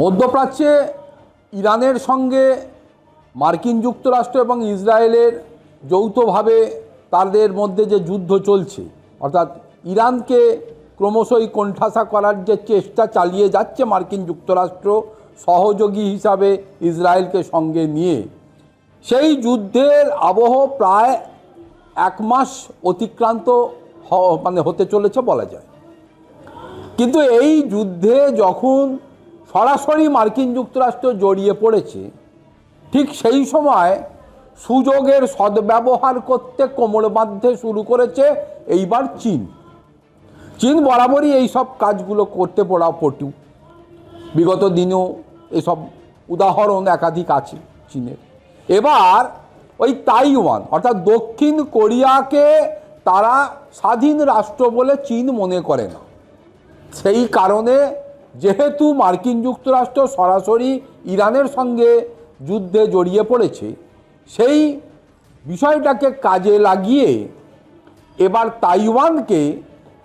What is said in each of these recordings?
মধ্যপ্রাচ্যে ইরানের সঙ্গে মার্কিন যুক্তরাষ্ট্র এবং ইসরায়েলের যৌথভাবে তাদের মধ্যে যে যুদ্ধ চলছে, অর্থাৎ ইরানকে ক্রমশই কোণঠাসা করার যে চেষ্টা চালিয়ে যাচ্ছে মার্কিন যুক্তরাষ্ট্র সহযোগী হিসাবে ইসরায়েলকে সঙ্গে নিয়ে, সেই যুদ্ধের আবহ প্রায় এক মাস অতিক্রান্ত হতে চলেছে বলা যায়। কিন্তু এই যুদ্ধে যখন সরাসরি মার্কিন যুক্তরাষ্ট্র জড়িয়ে পড়েছে, ঠিক সেই সময় সুযোগের সদ্ব্যবহার করতে কোমর বাঁধতে শুরু করেছে এইবার চীন। চীন বরাবরই এই সব কাজগুলো করতে পটু। বিগত দিনেও এসব উদাহরণ একাধিক আছে চীনের। এবার ওই তাইওয়ান অর্থাৎ দক্ষিণ কোরিয়াকে তারা স্বাধীন রাষ্ট্র বলে চীন মনে করে না। সেই কারণে যেহেতু মার্কিন যুক্তরাষ্ট্র সরাসরি ইরানের সঙ্গে যুদ্ধে জড়িয়ে পড়েছে, সেই বিষয়টাকে কাজে লাগিয়ে এবার তাইওয়ানকে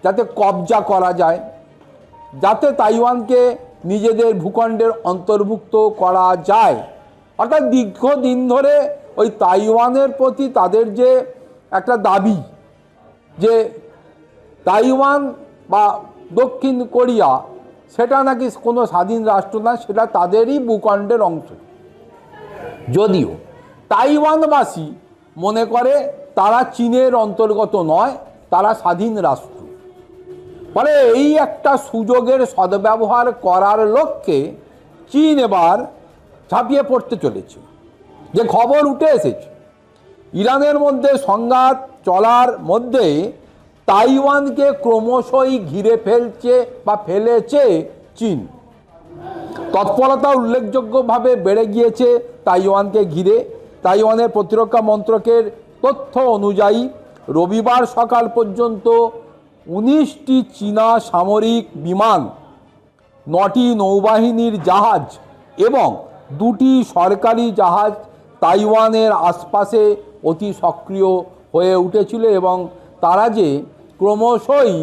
যাতে কবজা করা যায়, যাতে তাইওয়ানকে নিজেদের ভূখণ্ডের অন্তর্ভুক্ত করা যায়, অর্থাৎ দীর্ঘদিন ধরে ওই তাইওয়ানের প্রতি তাদের যে একটা দাবি যে তাইওয়ান বা দক্ষিণ কোরিয়া সেটা নাকি কোনো স্বাধীন রাষ্ট্র না, সেটা তাদেরই ভূখণ্ডের অংশ। যদিও তাইওয়ানবাসী মনে করে তারা চীনের অন্তর্গত নয়, তারা স্বাধীন রাষ্ট্র। ফলে এই একটা সুযোগের সদ্ব্যবহার করার লক্ষ্যে চীন এবার ঝাঁপিয়ে পড়তে চলেছে। যে খবর উঠে এসেছে, ইরানের মধ্যে সংঘাত চলার মধ্যে তাইওয়ানকে ক্রমশই ঘিরে ফেলেছে চীন। তৎপরতা উল্লেখযোগ্যভাবে বেড়ে গিয়েছে তাইওয়ানকে ঘিরে। তাইওয়ানের প্রতিরক্ষা মন্ত্রকের তথ্য অনুযায়ী রবিবার সকাল পর্যন্ত 19টি চীনা সামরিক বিমান, 9টি নৌবাহিনীর জাহাজ এবং 2টি সরকারি জাহাজ তাইওয়ানের আশপাশে অতি সক্রিয় হয়ে উঠেছিল এবং তারা যে ক্রমশই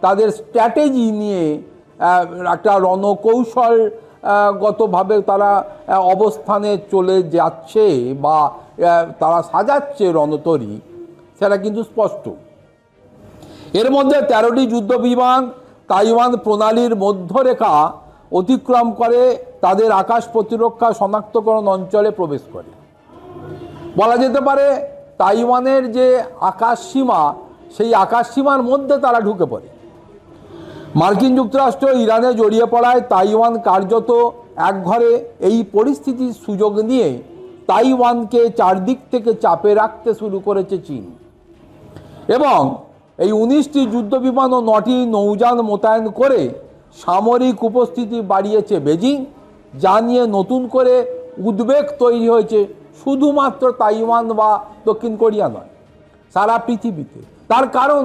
তাদের স্ট্র্যাটেজি নিয়ে একটা রণকৌশলগতভাবে তারা অবস্থানে চলে যাচ্ছে বা তারা সাজাচ্ছে রণতরী, সেটা কিন্তু স্পষ্ট। এর মধ্যে 13টি যুদ্ধবিমান তাইওয়ান প্রণালীর মধ্যরেখা অতিক্রম করে তাদের আকাশ প্রতিরক্ষা শনাক্তকরণ অঞ্চলে প্রবেশ করে। বলা যেতে পারে তাইওয়ানের যে আকাশসীমা, সেই আকাশসীমার মধ্যে তারা ঢুকে পড়ে। মার্কিন যুক্তরাষ্ট্র ইরানে জড়িয়ে পড়ায় তাইওয়ান কার্যত একঘরে। এই পরিস্থিতির সুযোগ নিয়ে তাইওয়ানকে চারদিক থেকে চাপে রাখতে শুরু করেছে চীন এবং এই 19টি যুদ্ধবিমান ও 9টি নৌযান মোতায়েন করে সামরিক উপস্থিতি বাড়িয়েছে বেজিং, যা নিয়ে নতুন করে উদ্বেগ তৈরি হয়েছে শুধুমাত্র তাইওয়ান বা দক্ষিণ কোরিয়া নয়, সারা পৃথিবীতে। তার কারণ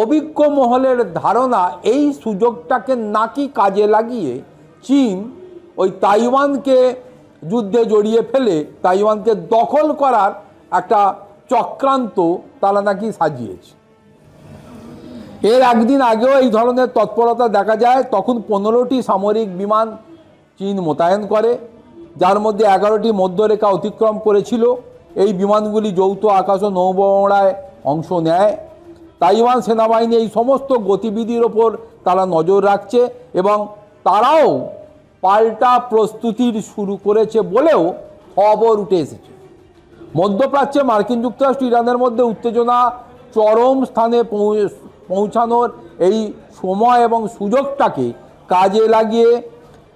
অভিজ্ঞ মহলের ধারণা এই সুযোগটাকে নাকি কাজে লাগিয়ে চীন ওই তাইওয়ানকে যুদ্ধে জড়িয়ে ফেলে তাইওয়ানকে দখল করার একটা চক্রান্ত তারা নাকি সাজিয়েছে। এর একদিন আগেও এই ধরনের তৎপরতা দেখা যায়। তখন 15টি সামরিক বিমান চীন মোতায়েন করে, যার মধ্যে 11টি মধ্যরেখা অতিক্রম করেছিল। এই বিমানগুলি যৌথ আকাশ ও নৌবহড়ায় অংশ নেয়। তাইওয়ান সেনাবাহিনী এই সমস্ত গতিবিধির ওপর তারা নজর রাখছে এবং তারাও পাল্টা প্রস্তুতির শুরু করেছে বলেও খবর উঠে এসেছে। মধ্যপ্রাচ্যে মার্কিন যুক্তরাষ্ট্র ইরানের মধ্যে উত্তেজনা চরম স্থানে পৌঁছানোর এই সময় এবং সুযোগটাকে কাজে লাগিয়ে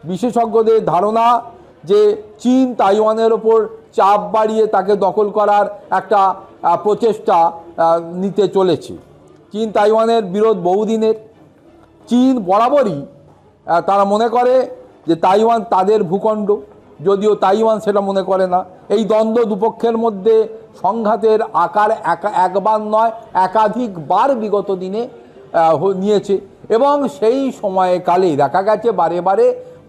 বিশেষজ্ঞদের ধারণা যে চীন তাইওয়ানের ওপর চাপ বাড়িয়ে তাকে দখল করার একটা প্রচেষ্টা নিতে চলেছে। চীন তাইওয়ানের বিরোধ বহুদিনের। চীন বরাবরই তারা মনে করে যে তাইওয়ান তাদের ভূখণ্ড, যদিও তাইওয়ান সেটা মনে করে না। এই দ্বন্দ্ব দুপক্ষের মধ্যে সংঘাতের আকার একবার নয় একাধিকবার বিগত দিনে নিয়েছে এবং সেই সময়কালে দেখা গেছে বারে বারে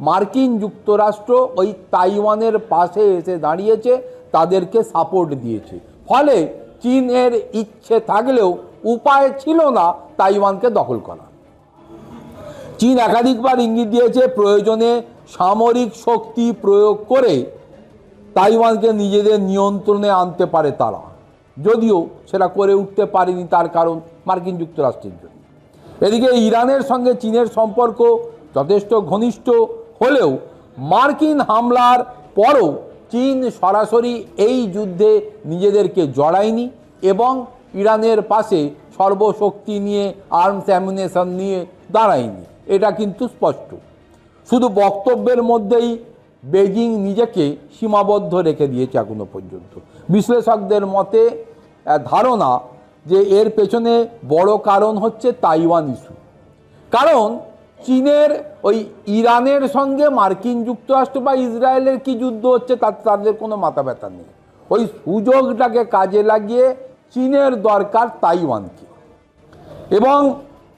মার্কিন যুক্তরাষ্ট্র ওই তাইওয়ানের পাশে এসে দাঁড়িয়েছে, তাদেরকে সাপোর্ট দিয়েছে। ফলে চীনের ইচ্ছে থাকলেও উপায় ছিল না তাইওয়ানকে দখল করা। চীন একাধিকবার ইঙ্গিত দিয়েছে প্রয়োজনে সামরিক শক্তি প্রয়োগ করে তাইওয়ানকে নিজেদের নিয়ন্ত্রণে আনতে পারে তারা, যদিও সেটা করে উঠতে পারেনি, তার কারণ মার্কিন যুক্তরাষ্ট্রের জন্য। এদিকে ইরানের সঙ্গে চীনের সম্পর্ক যথেষ্ট ঘনিষ্ঠ হলেও মার্কিন হামলার পরও চীন সরাসরি এই যুদ্ধে নিজেদেরকে জড়ায়নি এবং ইরানের পাশে সর্বশক্তি নিয়ে, আর্মস অ্যামুনেশন নিয়ে দাঁড়ায়নি। এটা কিন্তু স্পষ্ট। শুধু বক্তব্যের মধ্যেই বেজিং নিজেকে সীমাবদ্ধ রেখে দিয়েছে এখনো পর্যন্ত। বিশ্লেষকদের মতে ধারণা যে এর পেছনে বড় কারণ হচ্ছে তাইওয়ান ইস্যু। কারণ চীনের ওই ইরানের সঙ্গে মার্কিন যুক্তরাষ্ট্র বা ইসরায়েলের কি যুদ্ধ হচ্ছে তাদের কোনো মাথা ব্যথা নেই। ওই সুযোগটাকে কাজে লাগিয়ে চীনের দরকার তাইওয়ানকে, এবং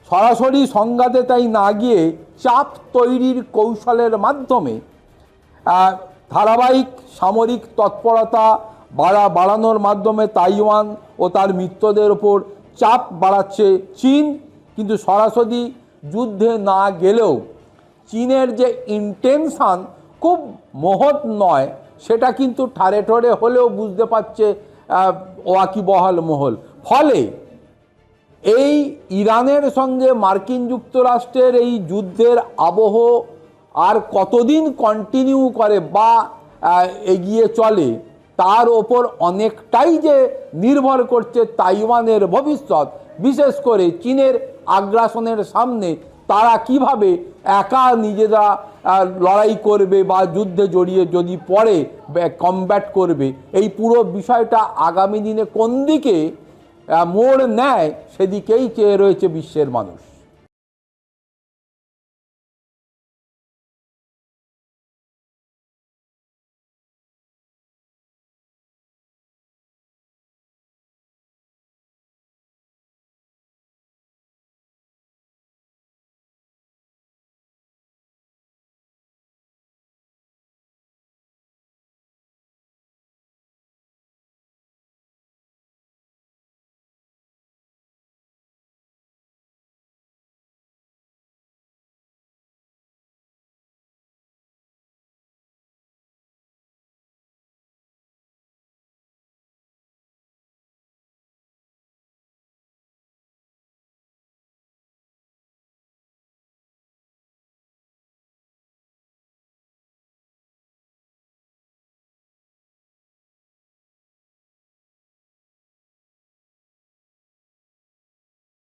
সরাসরি সংঘাতে তাই না গিয়ে চাপ তৈরির কৌশলের মাধ্যমে ধারাবাহিক সামরিক তৎপরতা বাড়ানোর মাধ্যমে তাইওয়ান ও তার মিত্রদের ওপর চাপ বাড়াচ্ছে চীন। কিন্তু সরাসরি যুদ্ধে না গেলেও চীনের যে ইন্টেনশন খুব মহৎ নয়, সেটা কিন্তু ঠারে ঠরে হলেও বুঝতে পারছে ওয়াকিবহাল মহল। ফলে এই ইরানের সঙ্গে মার্কিন যুক্তরাষ্ট্রের এই যুদ্ধের আবহ আর কতদিন কন্টিনিউ করে বা এগিয়ে চলে, তার ওপর অনেকটাই যে নির্ভর করছে তাইওয়ানের ভবিষ্যৎ। বিশেষ করে চীনের আগ্রাসনের সামনে তারা কিভাবে একা নিজেরা লড়াই করবে বা যুদ্ধে জড়িয়ে যদি পড়ে কমব্যাট করবে, এই পুরো বিষয়টা আগামী দিনে কোন দিকে মোড় নেয় সেদিকেই চেয়ে রয়েছে বিশ্বের মানুষ।